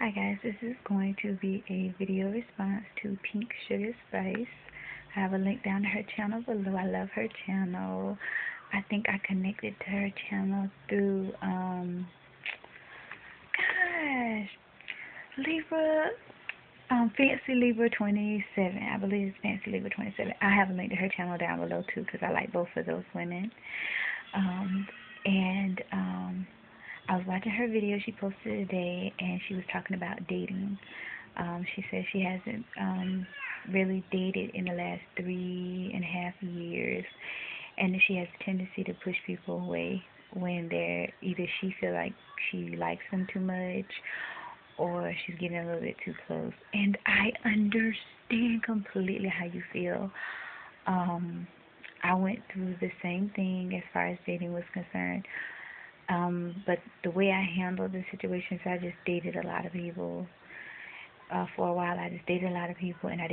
Hi guys, this is going to be a video response to Piinksugarspice. I have a link down to her channel below. I love her channel. I think I connected to her channel through, Libra, Fancy Libra 27. I believe it's Fancy Libra 27. I have a link to her channel down below too because I like both of those women. And I was watching her video she posted today, and she was talking about dating. She said she hasn't really dated in the last 3.5 years, and that she has a tendency to push people away when they're either she feel like she likes them too much or she's getting a little bit too close. And I understand completely how you feel. I went through the same thing as far as dating was concerned. But the way I handled the situation is I just dated a lot of people. For a while, I just dated a lot of people, and I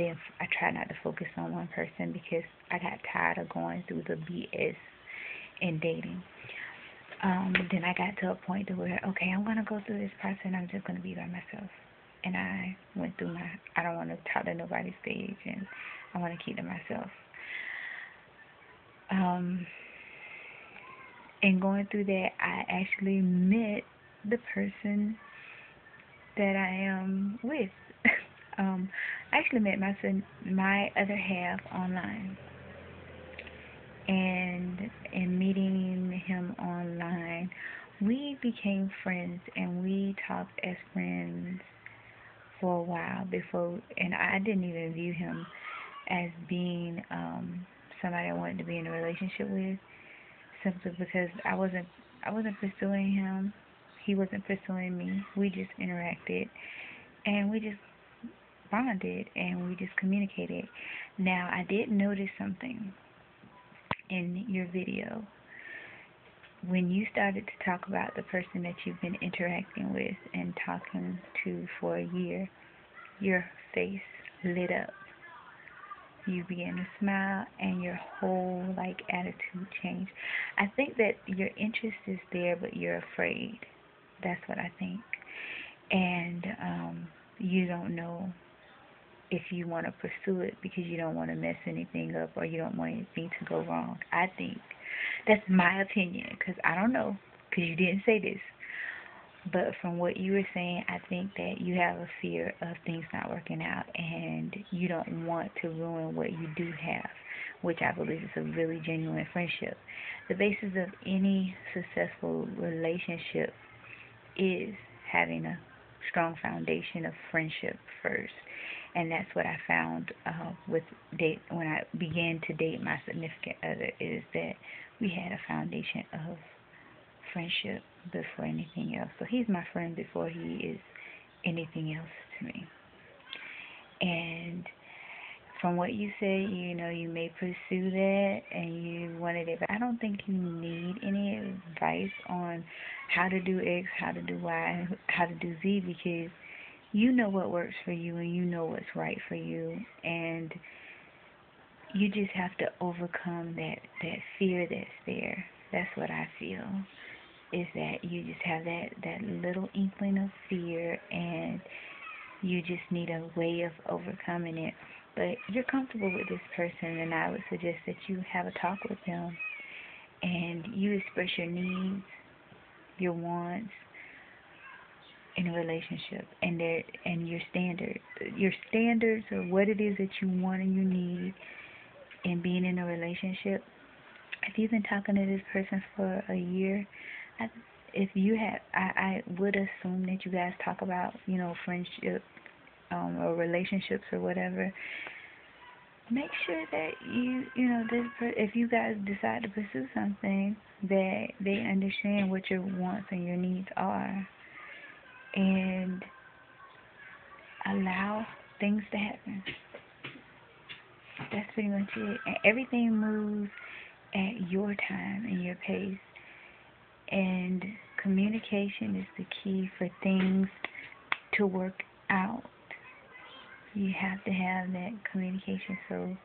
tried not to focus on one person because I got tired of going through the BS in dating. Then I got to a point to where, okay, I'm going to go through this process, and I'm just going to be by myself. And I went through I don't want to talk to nobody stage, and I want to keep to myself. And going through that, I actually met the person that I am with. I actually met my other half online. And in meeting him online, we became friends, and we talked as friends for a while before. And I didn't even view him as being somebody I wanted to be in a relationship with, simply because I wasn't pursuing him. He wasn't pursuing me. We just interacted, and we just bonded, and we just communicated. Now, I did notice something in your video. When you started to talk about the person that you've been interacting with and talking to for a year, your face lit up. You began to smile, and your whole attitude changed. I think that your interest is there, but you're afraid. That's what I think. And you don't know if you want to pursue it because you don't want to mess anything up, or you don't want anything to go wrong. I think that's my opinion, because I don't know, because you didn't say this. But from what you were saying, I think that you have a fear of things not working out, and you don't want to ruin what you do have, which I believe is a really genuine friendship. The basis of any successful relationship is having a strong foundation of friendship first. And that's what I found when I began to date my significant other, is that we had a foundation of friendship before anything else. So he's my friend before he is anything else to me. And from what you said, you may pursue that and you wanted it, but I don't think you need any advice on how to do X, how to do Y, how to do Z, because you know what works for you and you know what's right for you, and you just have to overcome that fear that's there. That's what I feel, is that you just have that little inkling of fear, and you just need a way of overcoming it. But you're comfortable with this person, and I would suggest that you have a talk with them, and you express your needs, your wants in a relationship, and your standards of what it is that you want and you need in being in a relationship. If you've been talking to this person for a year, I would assume that you guys talk about, friendship, or relationships or whatever. Make sure that if you guys decide to pursue something, that they understand what your wants and your needs are, and allow things to happen. That's pretty much it. And everything moves at your time and your pace. And communication is the key for things to work out. You have to have that communication. So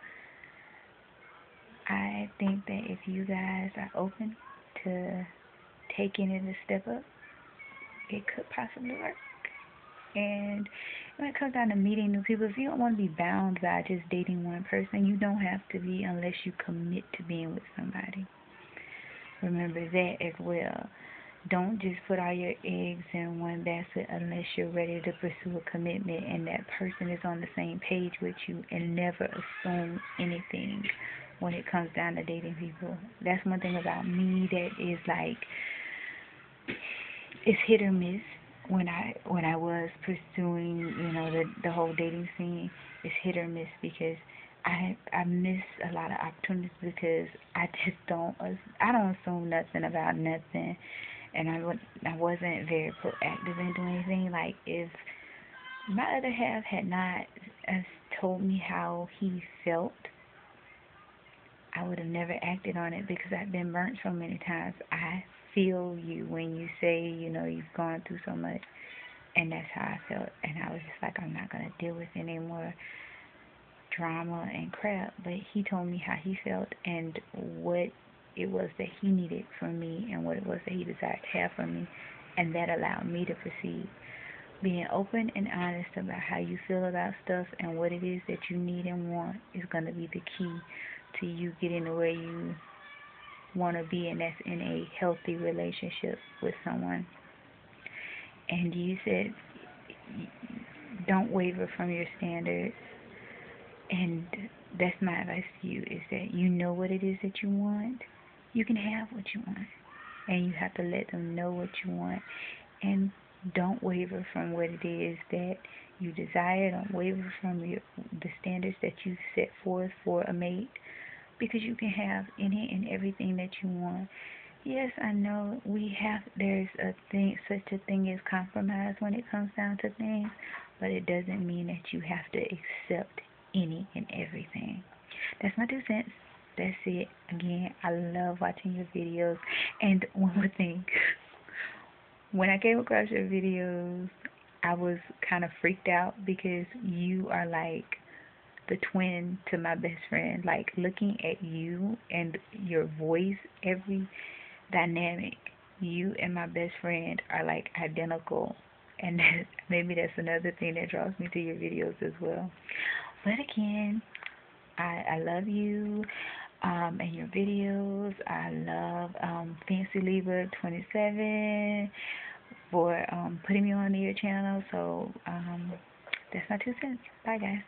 I think that if you guys are open to taking it a step up, it could possibly work. And when it comes down to meeting new people, if you don't want to be bound by just dating one person, you don't have to be unless you commit to being with somebody. Remember that as well. Don't just put all your eggs in one basket unless you're ready to pursue a commitment and that person is on the same page with you, and never assume anything when it comes down to dating people. That's one thing about me that is like, it's hit or miss. When I was pursuing, the whole dating scene, it's hit or miss because I miss a lot of opportunities because I don't assume nothing about nothing, and I wasn't very proactive in doing anything. Like, if my other half had not uh, told me how he felt, I would have never acted on it because I've been burnt so many times. I feel you when you say, you've gone through so much, and that's how I felt. And I was just like, I'm not going to deal with any more drama and crap. But he told me how he felt and what it was that he needed from me and what it was that he desired to have from me, and that allowed me to proceed. Being open and honest about how you feel about stuff and what it is that you need and want is going to be the key to you getting to where you want to be, and that's in a healthy relationship with someone. And you said don't waver from your standards, and that's my advice to you, is that you know what it is that you want. You can have what you want, and you have to let them know what you want, and don't waver from what it is that you desire. Don't waver from the standards that you set forth for a mate, because you can have any and everything that you want. Yes, I know there's such a thing as compromise when it comes down to things, but it doesn't mean that you have to accept any and everything. That's my 2 cents. That's it. Again, I love watching your videos. And one more thing, when I came across your videos, I was kind of freaked out because you are like the twin to my best friend. Like, looking at you and your voice, every dynamic, you and my best friend are like identical. And maybe that's another thing that draws me to your videos as well. But again, I love you, and your videos. I love Fancy Libra 27 for putting me on your channel. So that's my 2 cents. Bye, guys.